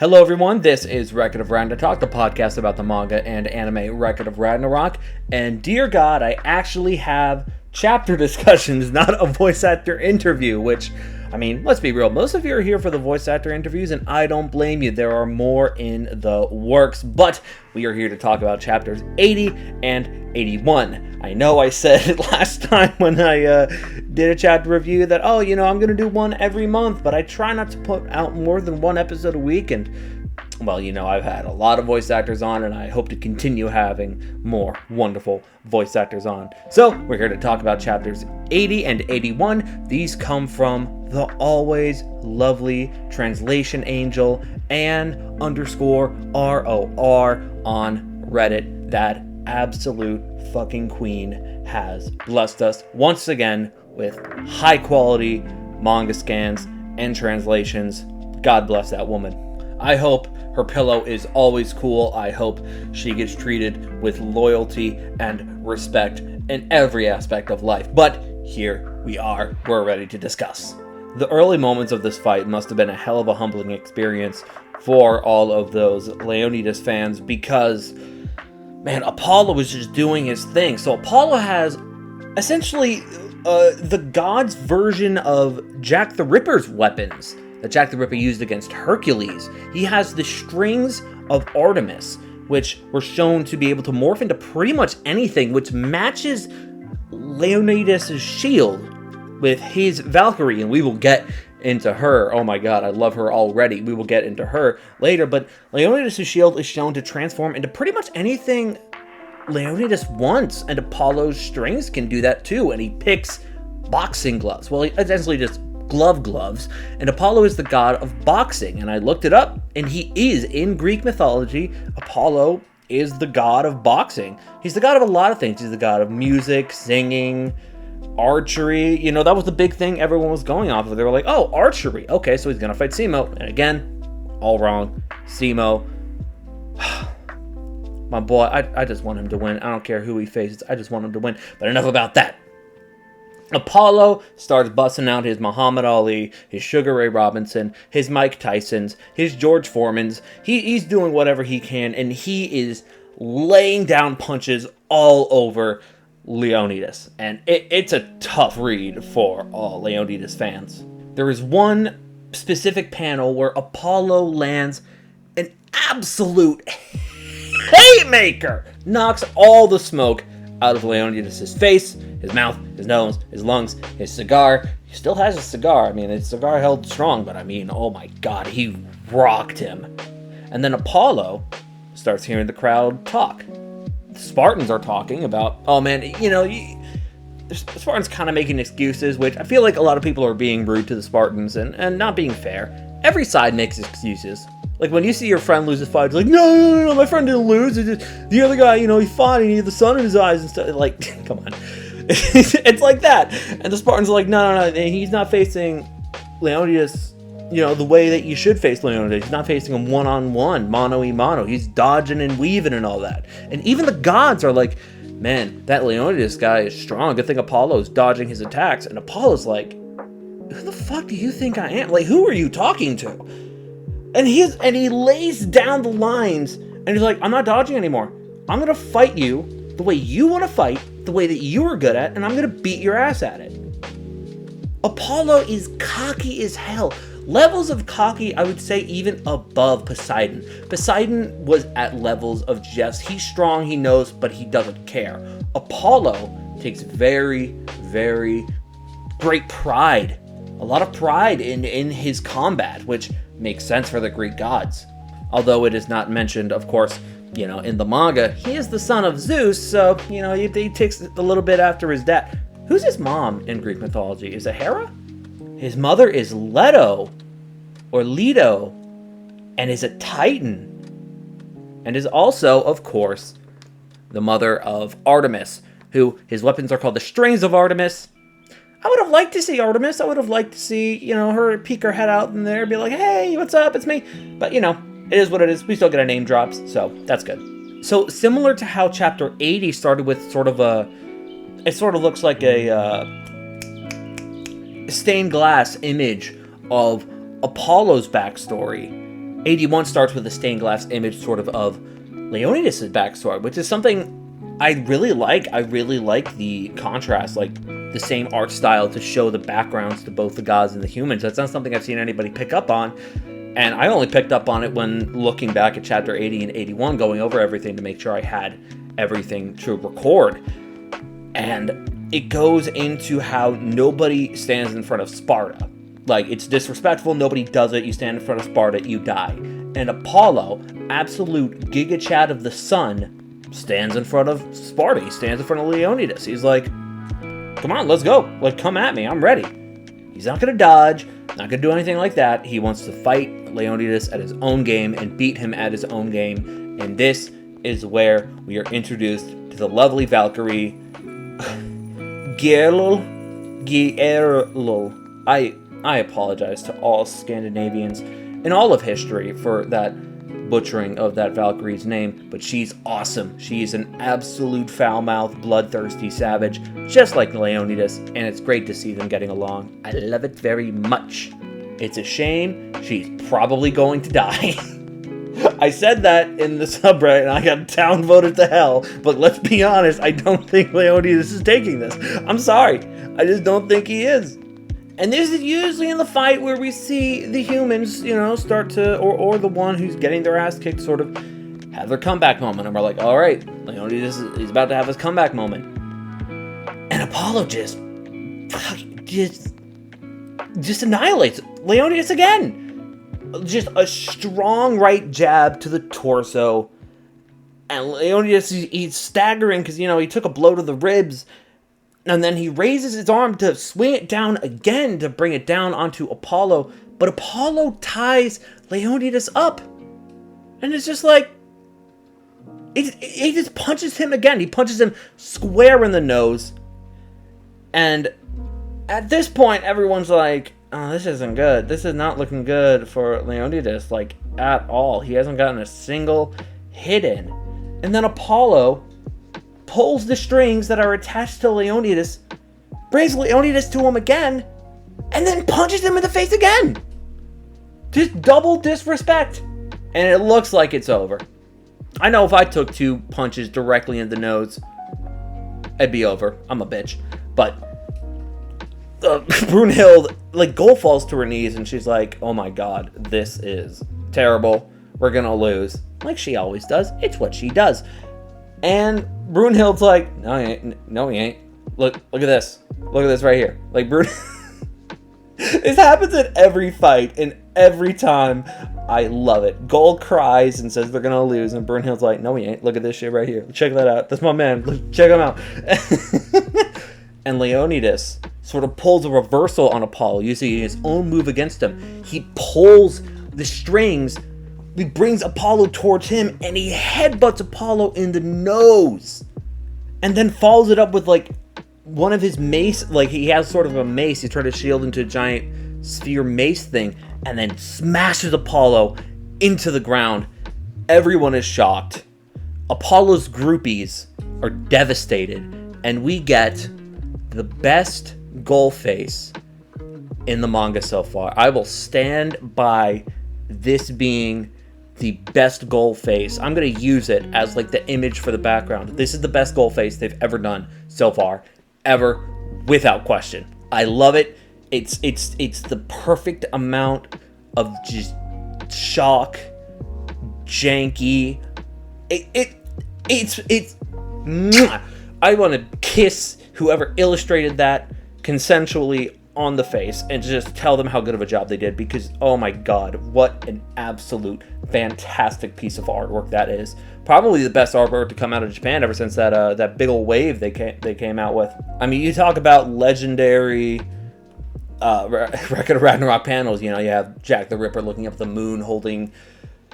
Hello everyone, this is Record of Ragnarok, the podcast about the manga and anime Record of Ragnarok, and dear God, I actually have chapter discussions, not a voice actor interview, which, I mean, let's be real, most of you are here for the voice actor interviews, and I don't blame you, there are more in the works, but we are here to talk about chapters 80 and 81. I know I said it last time when I did a chapter review that, I'm going to do one every month, but I try not to put out more than one episode a week, and, I've had a lot of voice actors on, and I hope to continue having more wonderful voice actors on. So, we're here to talk about chapters 80 and 81. These come from the always lovely translation angel Ann_ROR on Reddit. That absolute fucking queen has blessed us once again with high quality manga scans and translations. God bless that woman. I hope her pillow is always cool. I hope she gets treated with loyalty and respect in every aspect of life. But here we are. We're ready to discuss. The early moments of this fight must have been a hell of a humbling experience for all of those Leonidas fans because, man, Apollo was just doing his thing. So Apollo has essentially the god's version of Jack the Ripper's weapons that Jack the Ripper used against Hercules. He has the strings of Artemis, which were shown to be able to morph into pretty much anything, which matches Leonidas' shield with his Valkyrie, and we will get into her. Oh my god, I love her already. We will get into her later, but Leonidas' shield is shown to transform into pretty much anything Leonidas wants, and Apollo's strings can do that too, and he picks boxing gloves. Well, he essentially just gloves, and Apollo is the god of boxing, and I looked it up, and he is, in Greek mythology, Apollo is the god of boxing. He's the god of a lot of things. He's the god of music, singing, archery. That was the big thing everyone was going off of. They were like, oh, archery. Okay, so he's gonna fight Simo. And again, all wrong. Simo. My boy, I just want him to win. I don't care who he faces. I just want him to win. But enough about that. Apollo starts busting out his Muhammad Ali, his Sugar Ray Robinson, his Mike Tysons, his George Foremans. He's doing whatever he can, and he is laying down punches all over Leonidas. And it's a tough read for all Leonidas fans. There is one specific panel where Apollo lands an absolute haymaker, knocks all the smoke out of Leonidas' face, his mouth, his nose, his lungs, his cigar. He still has a cigar. I mean, his cigar held strong, but oh my god, he rocked him. And then Apollo starts hearing the crowd talk. The Spartans are talking about, the Spartans kind of making excuses, which I feel like a lot of people are being rude to the Spartans and not being fair. Every side makes excuses. Like, when you see your friend lose a fight, it's like, no, my friend didn't lose. The other guy, he fought, and he had the sun in his eyes and stuff. Like, come on. It's like that. And the Spartans are like, no, he's not facing Leonidas, the way that you should face Leonidas. He's not facing him one-on-one, mano-y-mano. He's dodging and weaving and all that. And even the gods are like, man, that Leonidas guy is strong. Good thing Apollo's dodging his attacks. And Apollo's like, who the fuck do you think I am? Like, who are you talking to? And he lays down the lines, and he's like, I'm not dodging anymore. I'm going to fight you the way you want to fight, the way that you are good at, and I'm going to beat your ass at it. Apollo is cocky as hell. Levels of cocky, I would say, even above Poseidon. Poseidon was at levels of just, he's strong, he knows, but he doesn't care. Apollo takes very, very great pride, a lot of pride in his combat, which makes sense for the Greek gods. Although it is not mentioned, of course, in the manga, he is the son of Zeus, so, he takes a little bit after his dad. Who's his mom in Greek mythology? Is it Hera? His mother is Leto, or Leto, and is a Titan. And is also, of course, the mother of Artemis, who his weapons are called the Strings of Artemis. I would have liked to see Artemis. I would have liked to see, her peek her head out in there and be like, hey, what's up? It's me. But, it is what it is. We still get our name drops, so that's good. So, similar to how Chapter 80 started with it sort of looks like a stained glass image of Apollo's backstory. 81 starts with a stained glass image sort of Leonidas' backstory, which is something I really like. I really like the contrast, like the same art style to show the backgrounds to both the gods and the humans. That's not something I've seen anybody pick up on, and I only picked up on it when looking back at chapter 80 and 81, going over everything to make sure I had everything to record. And it goes into how nobody stands in front of Sparta. Like, it's disrespectful, nobody does it, you stand in front of Sparta, you die. And Apollo, absolute Giga Chad of the sun, stands in front of Sparta. He stands in front of Leonidas. He's like, come on, let's go. Like, come at me. I'm ready. He's not going to dodge, not going to do anything like that. He wants to fight Leonidas at his own game and beat him at his own game. And this is where we are introduced to the lovely Valkyrie, Gierl. I apologize to all Scandinavians in all of history for that butchering of that Valkyrie's name, but she's awesome. She's an absolute foul-mouthed, bloodthirsty savage, just like Leonidas, and it's great to see them getting along. I love it very much. It's a shame she's probably going to die. I said that in the subreddit, and I got downvoted to hell, but let's be honest, I don't think Leonidas is taking this. I'm sorry. I just don't think he is. And this is usually in the fight where we see the humans, start to, or the one who's getting their ass kicked sort of have their comeback moment. And we're like, all right, Leonidas he's about to have his comeback moment. And Apollo just annihilates Leonidas again. Just a strong right jab to the torso. And Leonidas, he's staggering because, he took a blow to the ribs. And then he raises his arm to swing it down again to bring it down onto Apollo. But Apollo ties Leonidas up. And it's just like, he just punches him again. He punches him square in the nose. And at this point, everyone's like, oh, this isn't good. This is not looking good for Leonidas, like, at all. He hasn't gotten a single hit in. And then Apollo pulls the strings that are attached to Leonidas, brings Leonidas to him again, and then punches him in the face again. Just double disrespect. And it looks like it's over. I know if I took 2 punches directly in the nose, it'd be over. I'm a bitch. But Brunhild, Gold falls to her knees, and she's like, oh my god, this is terrible. We're gonna lose. Like she always does. It's what she does. And Brunhild's like, no, he ain't. No, he ain't. Look at this. Look at this right here. Like, this happens in every fight, and every time. I love it. Gold cries and says they're gonna lose, and Brunhild's like, no, he ain't. Look at this shit right here. Check that out. That's my man. Check him out. And Leonidas sort of pulls a reversal on Apollo, using his own move against him. He pulls the strings. He brings Apollo towards him, and he headbutts Apollo in the nose. And then follows it up with, one of his mace. He has sort of a mace. He's trying to shield into a giant sphere mace thing. And then smashes Apollo into the ground. Everyone is shocked. Apollo's groupies are devastated. And we get the best goal face in the manga so far. I will stand by this being the best goal face. I'm going to use it as the image for the background. This is the best goal face they've ever done so far. Ever. Without question. I love it. It's the perfect amount of just shock, janky. It's I want to kiss whoever illustrated that consensually on the face and just tell them how good of a job they did, because oh my god, what an absolute fantastic piece of artwork that is. Probably the best artwork to come out of Japan ever since that big old wave they came out with. I mean, you talk about legendary Record of Ragnarok panels. You have Jack the Ripper looking up at the moon holding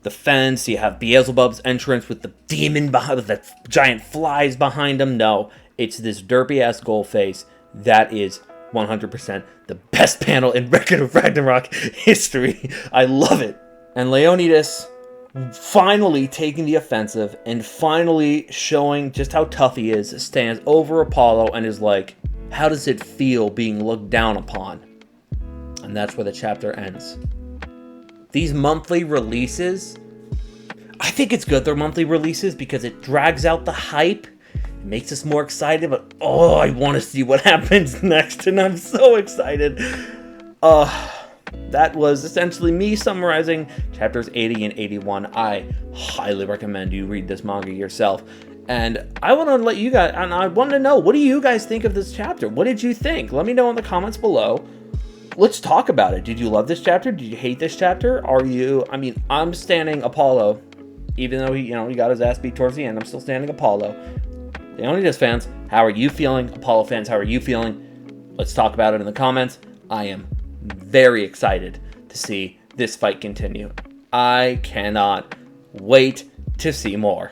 the fence. You have Beelzebub's entrance with the demon behind, with the giant flies behind him. No, it's this derpy ass goal face that is 100% the best panel in Record of Ragnarok history. I love it. And Leonidas finally taking the offensive and finally showing just how tough he is, stands over Apollo and is like, how does it feel being looked down upon? And that's where the chapter ends. these monthly releases, I think it's good they're monthly releases because it drags out the hype. It makes us more excited, but I want to see what happens next, and I'm so excited. That was essentially me summarizing chapters 80 and 81. I highly recommend you read this manga yourself. And I want to let you guys, and I want to know, what do you guys think of this chapter? What did you think? Let me know in the comments below. Let's talk about it. Did you love this chapter? Did you hate this chapter? I'm standing Apollo. Even though he got his ass beat towards the end, I'm still standing Apollo. Leonidas fans, how are you feeling? Apollo fans, how are you feeling? Let's talk about it in the comments. I am very excited to see this fight continue. I cannot wait to see more.